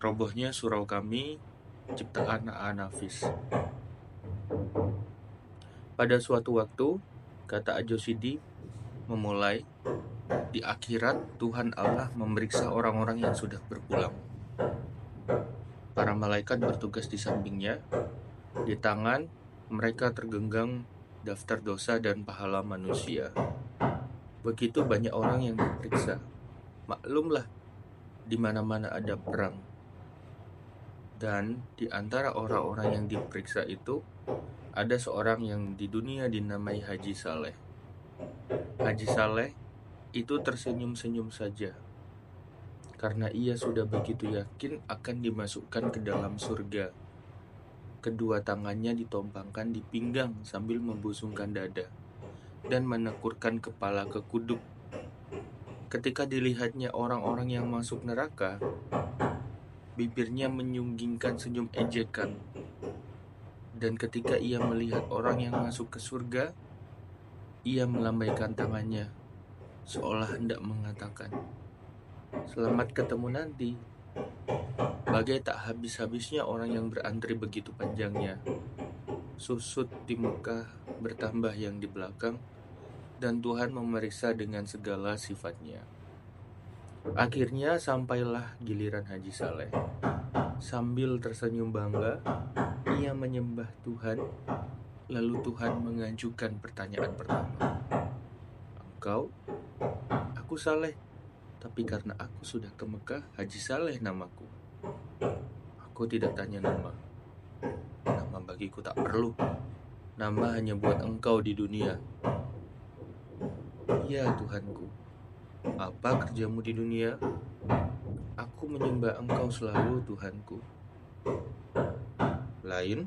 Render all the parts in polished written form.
Robohnya surau kami, ciptaan Anafis. Pada suatu waktu, kata Ajosidi memulai, di akhirat Tuhan Allah memeriksa orang-orang yang sudah berpulang. Para malaikat bertugas di sampingnya, di tangan mereka tergenggam daftar dosa dan pahala manusia. Begitu banyak orang yang diperiksa. Maklumlah, di mana-mana ada perang. Dan di antara orang-orang yang diperiksa itu, ada seorang yang di dunia dinamai Haji Saleh. Haji Saleh itu tersenyum-senyum saja, karena ia sudah begitu yakin akan dimasukkan ke dalam surga. Kedua tangannya ditompangkan di pinggang sambil membusungkan dada dan menekurkan kepala ke kuduk. Ketika dilihatnya orang-orang yang masuk neraka, bibirnya menyunggingkan senyum ejekan. Dan ketika ia melihat orang yang masuk ke surga, ia melambaikan tangannya, seolah hendak mengatakan, "Selamat ketemu nanti." Bagai tak habis-habisnya orang yang berantri begitu panjangnya. Susut di Mekah bertambah yang di belakang, dan Tuhan memeriksa dengan segala sifatnya. Akhirnya sampailah giliran Haji Saleh. Sambil tersenyum bangga, ia menyembah Tuhan. Lalu Tuhan mengajukan pertanyaan pertama. "Engkau?" "Aku Saleh, tapi karena aku sudah ke Mekah, Haji Saleh namaku." "Aku tidak tanya nama. Nama bagiku tak perlu. Nama hanya buat engkau di dunia." "Ya Tuhanku, apa kerjamu di dunia?" "Aku menyembah engkau selalu Tuhanku." "Lain?"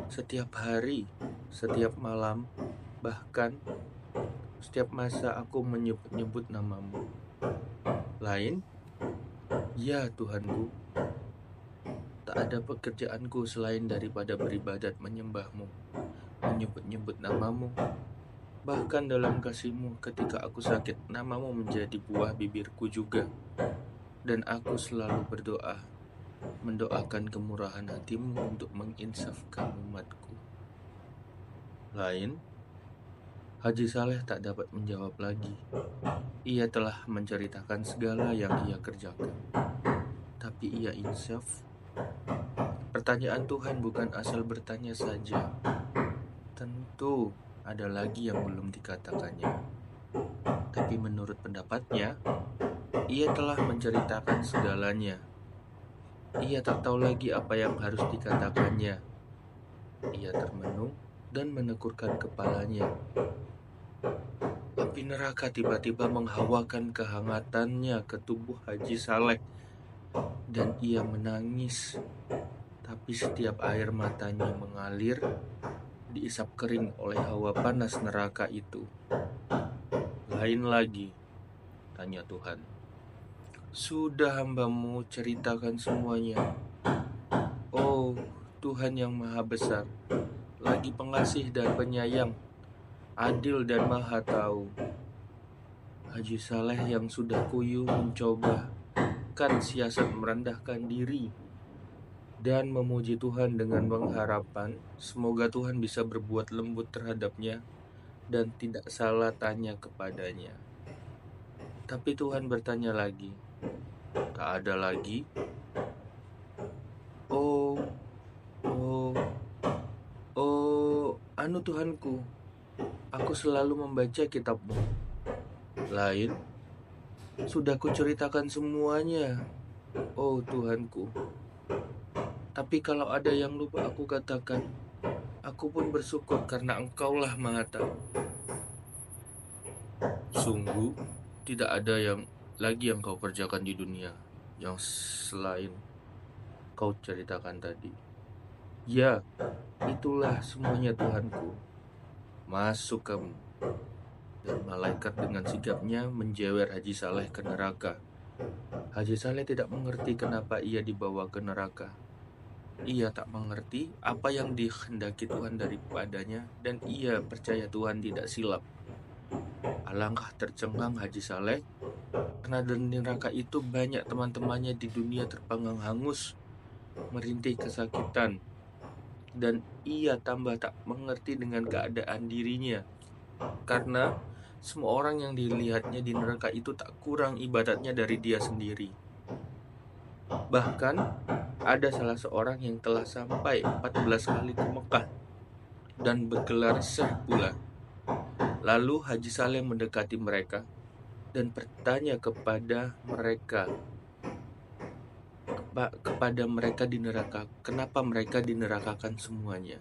"Setiap hari, setiap malam, bahkan setiap masa aku menyebut-nyebut namamu." "Lain?" "Ya Tuhanku, tak ada pekerjaanku selain daripada beribadat menyembahmu, menyebut-nyebut namamu. Bahkan dalam kasihmu ketika aku sakit, namamu menjadi buah bibirku juga. Dan aku selalu berdoa, mendoakan kemurahan hatimu untuk menginsafkan umatku." "Lain?" Haji Saleh tak dapat menjawab lagi. Ia telah menceritakan segala yang ia kerjakan. Tapi ia insaf. Pertanyaan Tuhan bukan asal bertanya saja. Tentu ada lagi yang belum dikatakannya. Tapi menurut pendapatnya, ia telah menceritakan segalanya. Ia tak tahu lagi apa yang harus dikatakannya. Ia termenung dan menekurkan kepalanya. Api neraka tiba-tiba menghawakan kehangatannya ke tubuh Haji Saleh, dan ia menangis. Tapi setiap air matanya mengalir, diisap kering oleh hawa panas neraka itu. "Lain lagi?" tanya Tuhan. "Sudah hambamu ceritakan semuanya." "Oh, Tuhan yang maha besar, lagi pengasih dan penyayang, adil dan maha tahu." Haji Saleh yang sudah kuyuh mencoba kan siasat merendahkan diri dan memuji Tuhan dengan pengharapan semoga Tuhan bisa berbuat lembut terhadapnya dan tidak salah tanya kepadanya. Tapi Tuhan bertanya lagi. "Tak ada lagi?" "Oh, oh, anu Tuhanku, aku selalu membaca kitabmu." "Lain?" "Sudah kuceritakan semuanya, oh Tuhanku. Tapi kalau ada yang lupa aku katakan, aku pun bersyukur karena engkaulah maha tahu." "Sungguh, tidak ada yang lagi yang kau kerjakan di dunia yang selain kau ceritakan tadi." "Ya, itulah semuanya Tuhanku." "Masuk kamu." Dan malaikat dengan sigapnya menjewer Haji Saleh ke neraka. Haji Saleh tidak mengerti kenapa ia dibawa ke neraka. Ia tak mengerti apa yang dikehendaki Tuhan daripadanya, dan ia percaya Tuhan tidak silap. Alangkah tercengang Haji Saleh karena di neraka itu banyak teman-temannya di dunia terpanggang hangus, merintih kesakitan, dan ia tambah tak mengerti dengan keadaan dirinya karena semua orang yang dilihatnya di neraka itu tak kurang ibadatnya dari dia sendiri. Bahkan ada salah seorang yang telah sampai 14 kali ke Mekah dan bergelar Syekh pula. Lalu Haji Saleh mendekati mereka dan bertanya kepada mereka di neraka, kenapa mereka dinerakakan semuanya.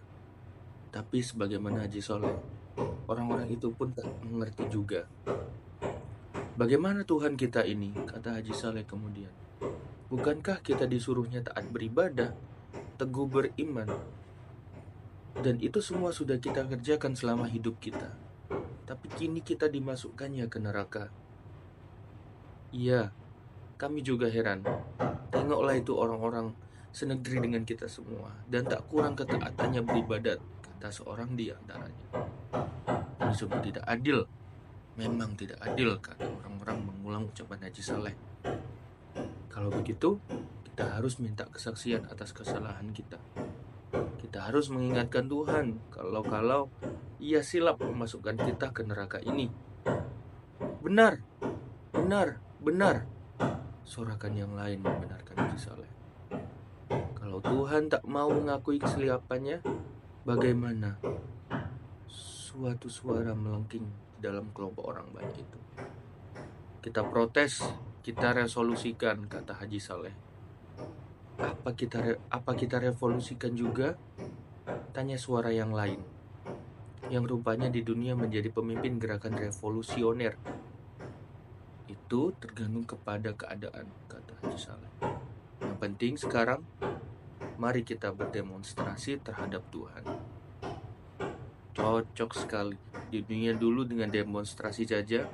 Tapi sebagaimana Haji Saleh, orang-orang itu pun tak mengerti juga. Bagaimana Tuhan kita ini, kata Haji Saleh kemudian. Bukankah kita disuruhnya taat beribadah, teguh beriman, dan itu semua sudah kita kerjakan selama hidup kita. Tapi kini kita dimasukkannya ke neraka. Iya, kami juga heran. Tengoklah itu orang-orang senegeri dengan kita semua, dan tak kurang ketaatannya beribadat, kata seorang di antaranya. Ini sungguh tidak adil. Memang tidak adil, kata orang-orang mengulang ucapan Haji Saleh. Kalau begitu, kita harus minta kesaksian atas kesalahan kita. Kita harus mengingatkan Tuhan kalau ia silap memasukkan kita ke neraka ini. Benar, benar, benar, sorakan yang lain membenarkan Haji Saleh. Kalau Tuhan tak mau mengakui kesilapannya, bagaimana? Suatu suara melengking di dalam kelompok orang banyak itu. Kita protes, kita resolusikan, kata Haji Saleh. Apa kita revolusikan juga? Tanya suara yang lain, yang rupanya di dunia menjadi pemimpin gerakan revolusioner. Itu tergantung kepada keadaan, kata Haji Saleh. Yang penting sekarang, mari kita berdemonstrasi terhadap Tuhan. Cocok sekali. Di dunia dulu dengan demonstrasi saja,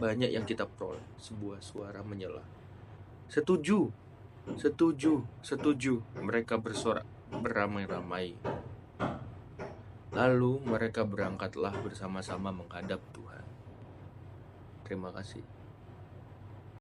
banyak yang kita peroleh. Sebuah suara menyela. Setuju, setuju, setuju. Mereka bersorak beramai-ramai. Lalu mereka berangkatlah bersama-sama menghadap Tuhan. Terima kasih.